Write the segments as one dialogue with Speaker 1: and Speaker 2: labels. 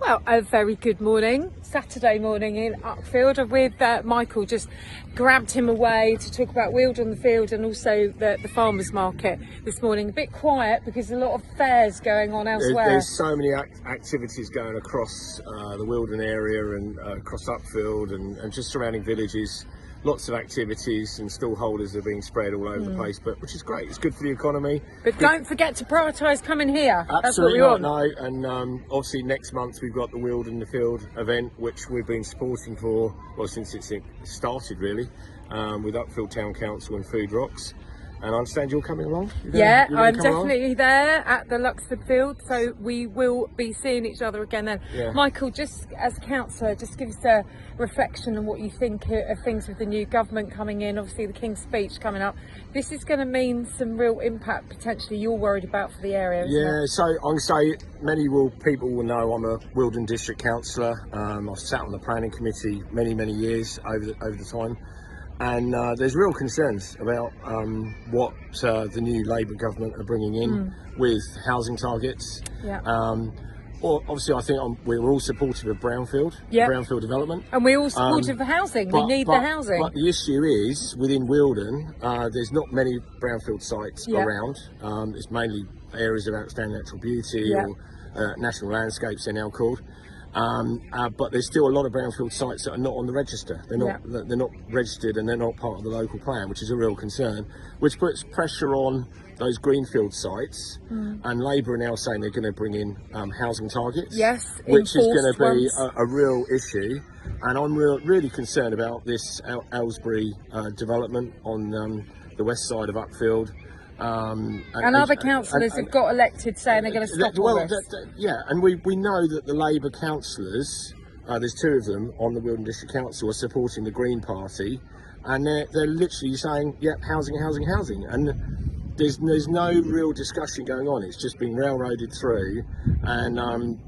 Speaker 1: Well, a very good morning, Saturday morning in Uckfield with Michael. Just grabbed him away to talk about Weald on the field and also the farmers market this morning. A bit quiet because a lot of fairs going on elsewhere.
Speaker 2: There's so many activities going across the Wealdon area and across Uckfield and just surrounding villages. Lots of activities and stallholders are being spread all over the place, but which is great. It's good for the economy.
Speaker 1: But don't forget to prioritise coming here.
Speaker 2: Absolutely
Speaker 1: That's what we
Speaker 2: not,
Speaker 1: want.
Speaker 2: no. And obviously next month we've got the Weald in the Field event, which we've been supporting for, well, since it started really, with Uckfield Town Council and Food Rocks. And I understand you're coming along?
Speaker 1: Yeah, I'm definitely there at the Luxford Field, so we will be seeing each other again then.
Speaker 2: Yeah.
Speaker 1: Michael, just as a councillor, just give us a reflection on what you think of things with the new government coming in, obviously the King's Speech coming up. This is going to mean some real impact potentially you're worried about for the area, isn't it?
Speaker 2: So I'm going to say people will know I'm a Wealdon District Councillor. I've sat on the planning committee many years over the time. And there's real concerns about what the new Labour government are bringing in with housing targets.
Speaker 1: Yeah.
Speaker 2: Well, obviously, I think we're all supportive of brownfield development.
Speaker 1: And we're all supportive of housing. We need the housing.
Speaker 2: But the issue is, within Wealdon, there's not many brownfield sites around. It's mainly areas of outstanding natural beauty or national landscapes, they're now called. But there's still a lot of brownfield sites that are not on the register. They're not registered and they're not part of the local plan, which is a real concern, which puts pressure on those greenfield sites. And Labour are now saying they're going to bring in housing targets, which is going to be a real issue. And I'm really concerned about this Aylesbury development on the west side of Uckfield.
Speaker 1: And other councillors have got elected saying they're going to stop all this.
Speaker 2: And we know that the Labour councillors, there's two of them on the Wealdon District Council, are supporting the Green Party, and they're literally saying, yep, housing, and there's no real discussion going on. It's just being railroaded through, and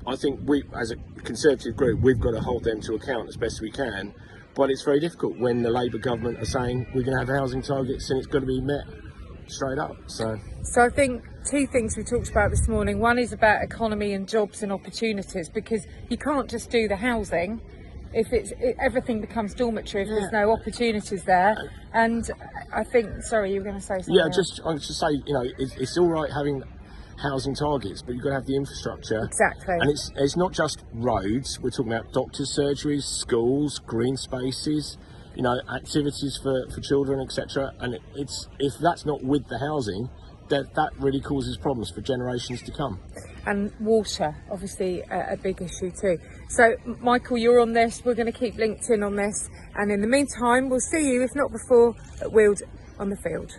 Speaker 2: I think we, as a Conservative group, we've got to hold them to account as best we can. But it's very difficult when the Labour government are saying we're going to have housing targets and it's got to be met straight up. So
Speaker 1: I think two things we talked about this morning. One is about economy and jobs and opportunities, because you can't just do the housing if everything becomes dormitory if there's no opportunities there. And I think, sorry, you were going to say something.
Speaker 2: I was just say, it's all right having housing targets, but you've got to have the infrastructure.
Speaker 1: Exactly.
Speaker 2: And it's not just roads. We're talking about doctors' surgeries, schools, green spaces, activities for children, etc. And if that's not with the housing, that really causes problems for generations to come.
Speaker 1: And water, obviously, a big issue too. So, Michael, you're on this. We're going to keep linked in on this. And in the meantime, we'll see you, if not before, at Weald on the Field.